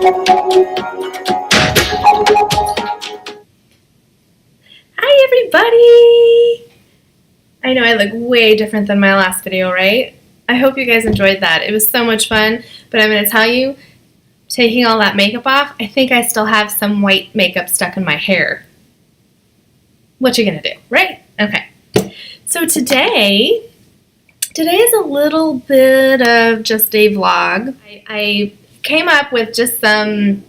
Hi everybody! I know I look way different than my last video, right? I hope you guys enjoyed that. It was so much fun, but I'm going to tell you, taking all that makeup off, I think I still have some white makeup stuck in my hair. What you gonna do, right? Okay. So today is a little bit of just a vlog. I came up with just I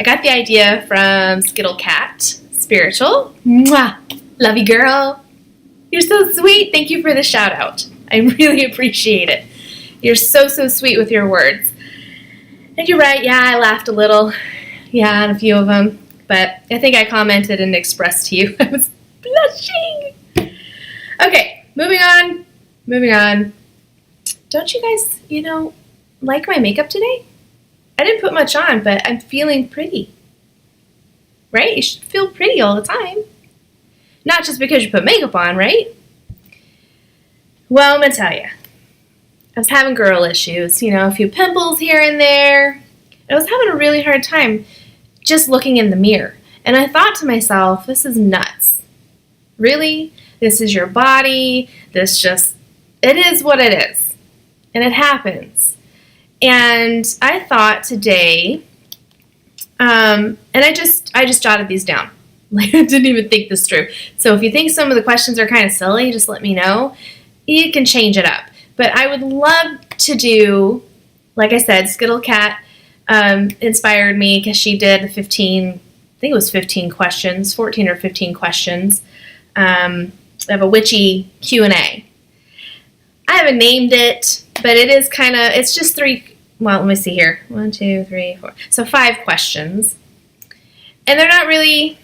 got the idea from SkittleKat Spiritual. Mwah! Love you, girl. You're so sweet. Thank you for the shout out. I really appreciate it. You're so sweet with your words. And you're right, yeah, I laughed a little. Yeah, on a few of them. But I think I commented and expressed to you. I was blushing. Okay, moving on. Don't you guys, like my makeup today? I didn't put much on, but I'm feeling pretty. Right? You should feel pretty all the time. Not just because you put makeup on, right? Well, I'm going to tell you. I was having girl issues, a few pimples here and there. I was having a really hard time just looking in the mirror. And I thought to myself, this is nuts. Really? This is your body. It is what it is. And it happens. And I thought today, and I just jotted these down. I didn't even think this through. So if you think some of the questions are kind of silly, just let me know. You can change it up. But I would love to do, like I said, SkittleKat inspired me because she did 15 questions, 14 or 15 questions of a witchy Q&A. I haven't named it, but it is it's just let me see here. 1, 2, 3, 4. So 5 questions. And they're not really,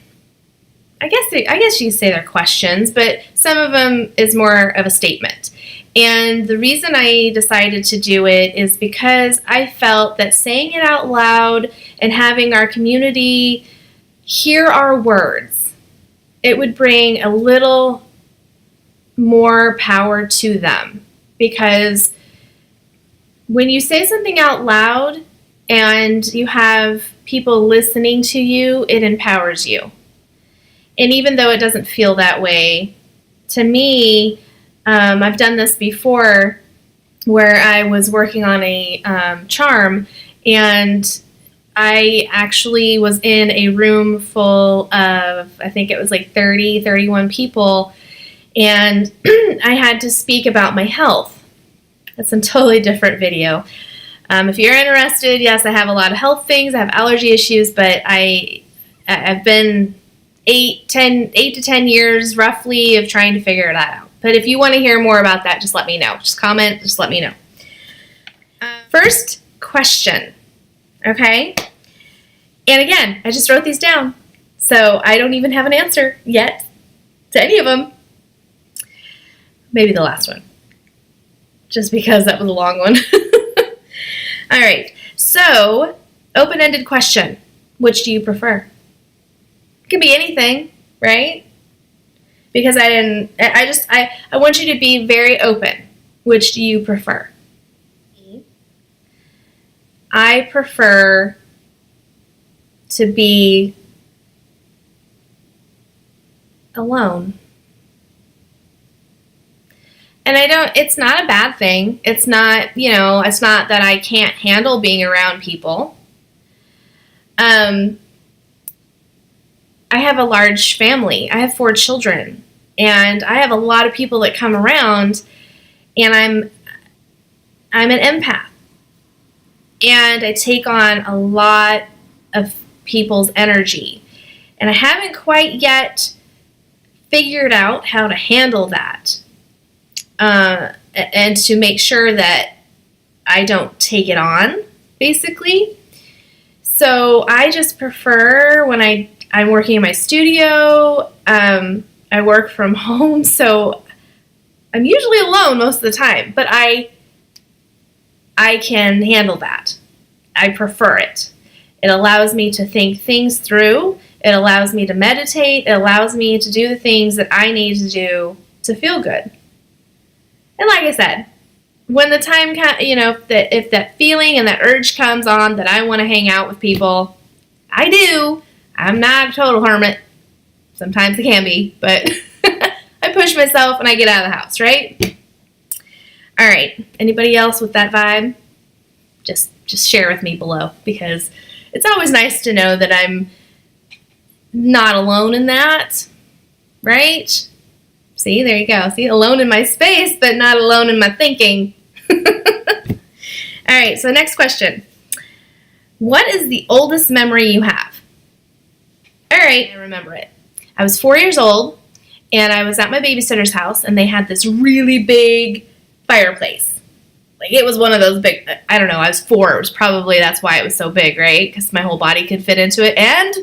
I guess you could say they're questions, but some of them is more of a statement. And the reason I decided to do it is because I felt that saying it out loud and having our community hear our words, it would bring a little more power to them. Because when you say something out loud and you have people listening to you, it empowers you. And even though it doesn't feel that way, to me, I've done this before where I was working on a charm, and I actually was in a room full of, I think it was like 30, 31 people, and I had to speak about my health. That's a totally different video. If you're interested, yes, I have a lot of health things. I have allergy issues, but I've been 8 to 10 years roughly of trying to figure that out. But if you want to hear more about that, just let me know. Just comment, just let me know. First question, okay? And again, I just wrote these down, so I don't even have an answer yet to any of them. Maybe the last one, just because that was a long one. All right, so open-ended question. Which do you prefer? It can be anything, right? Because I want you to be very open. Which do you prefer? I prefer to be alone. And it's not a bad thing. It's not, it's not that I can't handle being around people. I have a large family. I have 4 children, and I have a lot of people that come around, and I'm an empath, and I take on a lot of people's energy, and I haven't quite yet figured out how to handle that, and to make sure that I don't take it on, basically. So I just prefer when I'm working in my studio. I work from home, so I'm usually alone most of the time, but I can handle that. I prefer it. It allows me to think things through. It allows me to meditate. It allows me to do the things that I need to do to feel good. And like I said, when the time, if that feeling and that urge comes on that I want to hang out with people, I do. I'm not a total hermit. Sometimes I can be, but I push myself and I get out of the house, right? All right. Anybody else with that vibe? Just share with me below, because it's always nice to know that I'm not alone in that, right? See, there you go. See, alone in my space, but not alone in my thinking. All right, so next question. What is the oldest memory you have? All right, I remember it. I was 4 years old, and I was at my babysitter's house, and they had this really big fireplace. Like, it was one of those big, I don't know, I was 4. It was probably, that's why it was so big, right? Because my whole body could fit into it, and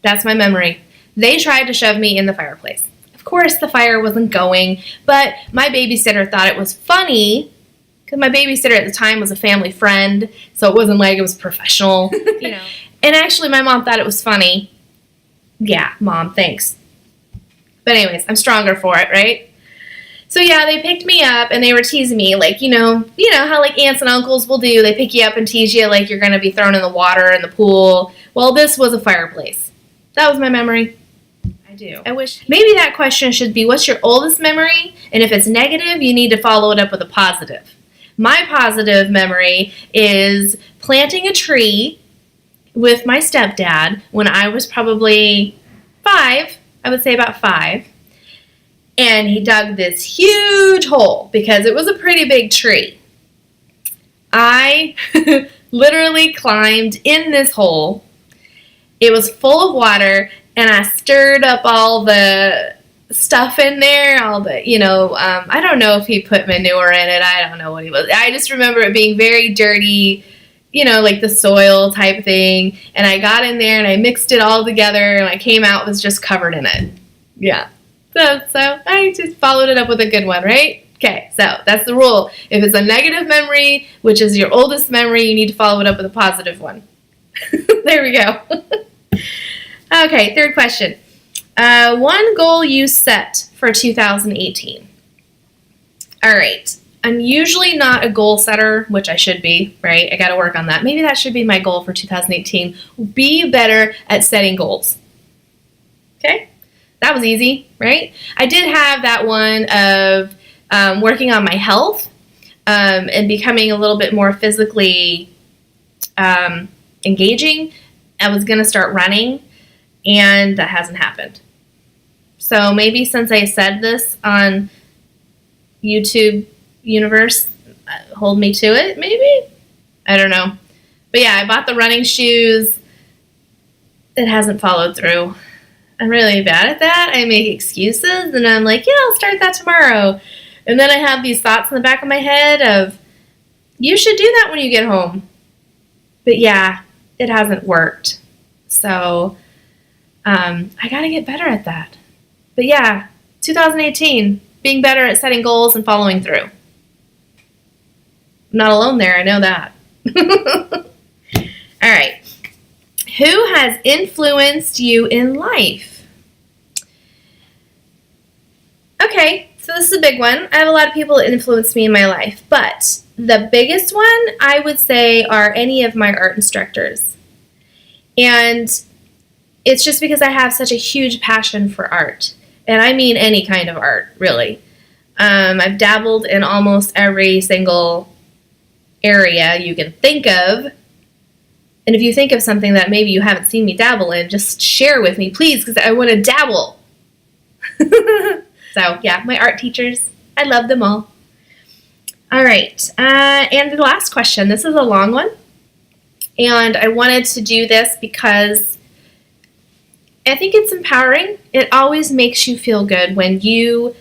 that's my memory. They tried to shove me in the fireplace. Of course, the fire wasn't going, but my babysitter thought it was funny, because my babysitter at the time was a family friend, so it wasn't like it was professional, you know. And actually, my mom thought it was funny. Yeah, Mom, thanks. But anyways, I'm stronger for it, right? So yeah, they picked me up, and they were teasing me, like, you know how like aunts and uncles will do. They pick you up and tease you like you're going to be thrown in the water in the pool. Well, this was a fireplace. That was my memory. I do. I wish maybe that question should be, what's your oldest memory? And if it's negative, you need to follow it up with a positive. My positive memory is planting a tree with my stepdad when I was probably 5. I would say about 5. And he dug this huge hole because it was a pretty big tree. I literally climbed in this hole. It was full of water, and I stirred up all the stuff in there, all the, I don't know if he put manure in it. I don't know what he was. I just remember it being very dirty, like the soil type thing. And I got in there and I mixed it all together, and I came out, it was just covered in it. Yeah. So I just followed it up with a good one, right? Okay, so that's the rule. If it's a negative memory, which is your oldest memory, you need to follow it up with a positive one. There we go. Okay, third question. One goal you set for 2018. All right. I'm usually not a goal setter, which I should be, right? I got to work on that. Maybe that should be my goal for 2018. Be better at setting goals. Okay? That was easy, right? I did have that one of working on my health and becoming a little bit more physically engaging. I was going to start running, and that hasn't happened. So maybe since I said this on YouTube Universe, hold me to it, maybe? I don't know. But yeah, I bought the running shoes. It hasn't followed through. I'm really bad at that. I make excuses, and I'm like, yeah, I'll start that tomorrow. And then I have these thoughts in the back of my head of, you should do that when you get home. But yeah, it hasn't worked. So I got to get better at that. But yeah, 2018, being better at setting goals and following through. I'm not alone there, I know that. All right. Who has influenced you in life? Okay, so this is a big one. I have a lot of people that influence me in my life, but the biggest one I would say are any of my art instructors. And it's just because I have such a huge passion for art. And I mean any kind of art, really. I've dabbled in almost every single area you can think of. And if you think of something that maybe you haven't seen me dabble in, just share with me, please, because I want to dabble. So, yeah, my art teachers, I love them all. All right, and the last question. This is a long one. And I wanted to do this because I think it's empowering. It always makes you feel good when you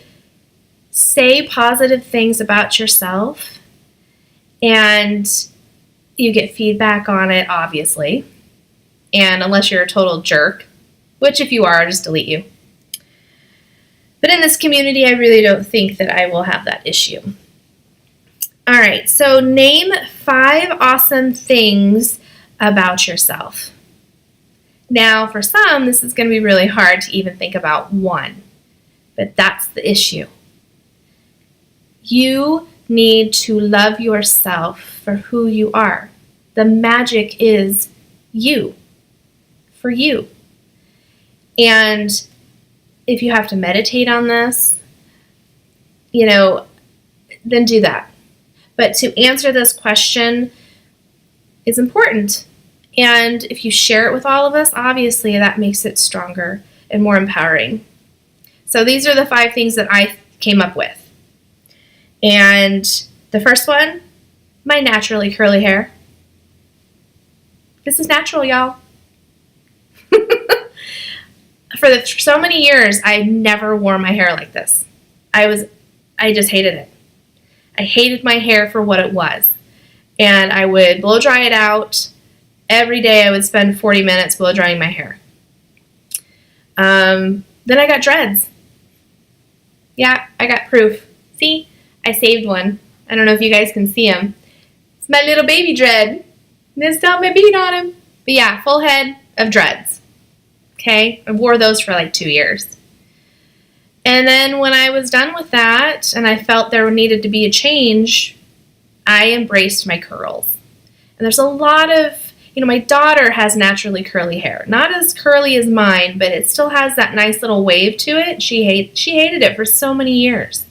say positive things about yourself and you get feedback on it, obviously. And unless you're a total jerk, which if you are, I'll just delete you. But in this community, I really don't think that I will have that issue. All right, so name 5 awesome things about yourself. Now, for some, this is going to be really hard to even think about one, but that's the issue. You need to love yourself for who you are. The magic is you, for you. And if you have to meditate on this, then do that. But to answer this question is important. And if you share it with all of us, obviously that makes it stronger and more empowering. So these are the 5 things that I came up with. And the first one, my naturally curly hair. This is natural, y'all. For so many years, I never wore my hair like this. I just hated it. I hated my hair for what it was. And I would blow dry it out. Every day I would spend 40 minutes blow drying my hair. Then I got dreads. Yeah, I got proof. See? I saved one. I don't know if you guys can see him. It's my little baby dread. This got my bead on him. But yeah, full head of dreads. Okay? I wore those for like 2 years. And then when I was done with that and I felt there needed to be a change, I embraced my curls. And there's a lot of, my daughter has naturally curly hair. Not as curly as mine, but it still has that nice little wave to it. She hated it for so many years.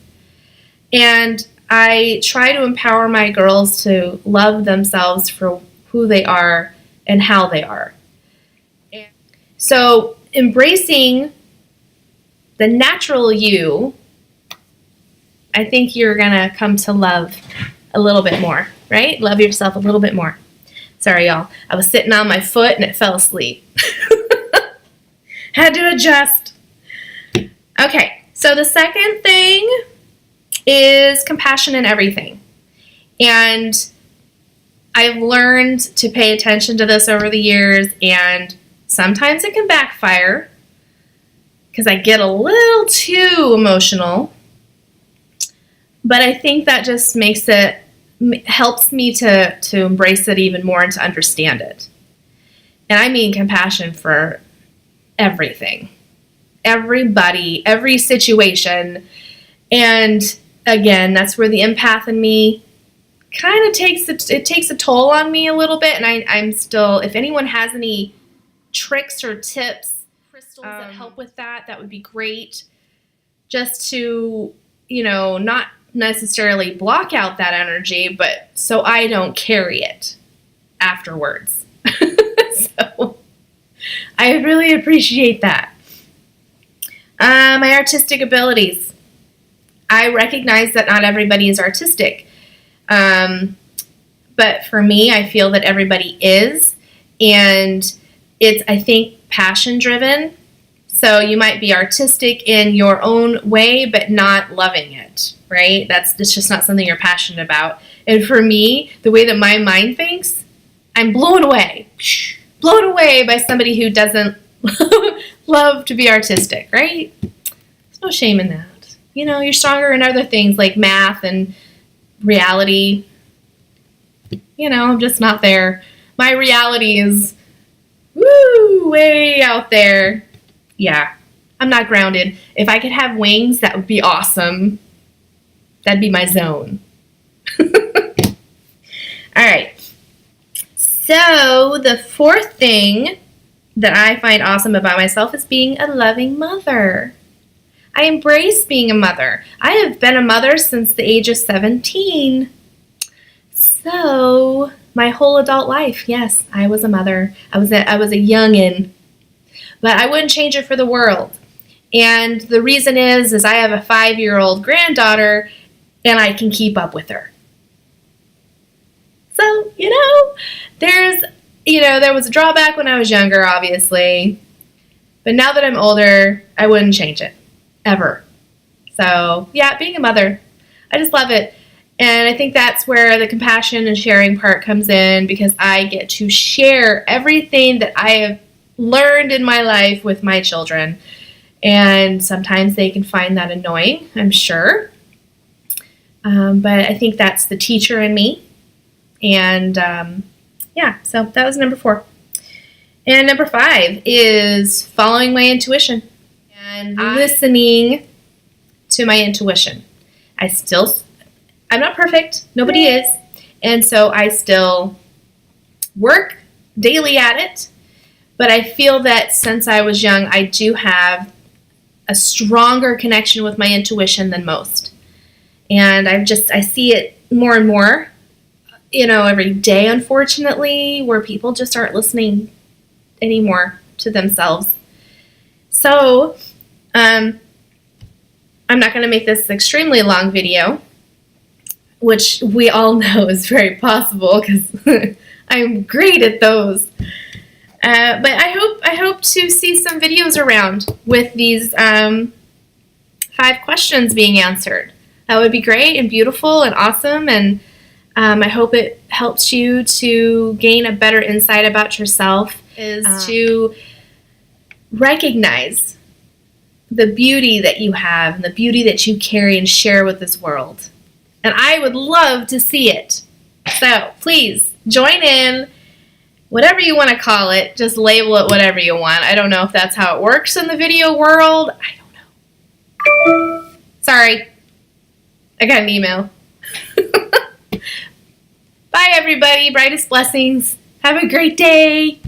And I try to empower my girls to love themselves for who they are and how they are. So embracing the natural you, I think you're going to come to love a little bit more, right? Love yourself a little bit more. Sorry, y'all. I was sitting on my foot and it fell asleep. Had to adjust. Okay, so the second thing is compassion in everything. And I've learned to pay attention to this over the years, and sometimes it can backfire because I get a little too emotional. But I think that just helps me to embrace it even more and to understand it. And I mean compassion for everything, everybody, every situation. And again, that's where the empath in me kind of takes a toll on me a little bit. And I'm still, if anyone has any tricks or tips, crystals that help with that would be great. Just to, not necessarily block out that energy, but so I don't carry it afterwards. So I really appreciate that. My artistic abilities. I recognize that not everybody is artistic. But for me, I feel that everybody is. And it's, I think, passion driven. So you might be artistic in your own way, but not loving it, right? It's just not something you're passionate about. And for me, the way that my mind thinks, I'm blown away by somebody who doesn't love to be artistic, right? There's no shame in that. You're stronger in other things like math and reality. I'm just not there. My reality is way out there. Yeah, I'm not grounded. If I could have wings, that would be awesome. That'd be my zone. All right. So the fourth thing that I find awesome about myself is being a loving mother. I embrace being a mother. I have been a mother since the age of 17. So my whole adult life, yes, I was a mother. I was a youngin'. But I wouldn't change it for the world. And the reason is I have a 5-year-old granddaughter, and I can keep up with her. So, there was a drawback when I was younger, obviously. But now that I'm older, I wouldn't change it. Ever. So, yeah, being a mother, I just love it. And I think that's where the compassion and sharing part comes in, because I get to share everything that I have learned in my life with my children. And sometimes they can find that annoying, I'm sure. But I think that's the teacher in me. And so that was number 4. And number 5 is following my intuition and listening to my intuition. I I'm not perfect. Nobody is. And so I still work daily at it. But I feel that since I was young, I do have a stronger connection with my intuition than most. And I see it more and more, every day, unfortunately, where people just aren't listening anymore to themselves. So, I'm not going to make this an extremely long video, which we all know is very possible because I'm great at those. But I hope to see some videos around with these 5 questions being answered. That would be great and beautiful and awesome, and I hope it helps you to gain a better insight about yourself, to recognize the beauty that you have and the beauty that you carry and share with this world. And I would love to see it. So please join in. Whatever you want to call it, just label it whatever you want. I don't know if that's how it works in the video world. I don't know. Sorry. I got an email. Bye, everybody. Brightest blessings. Have a great day.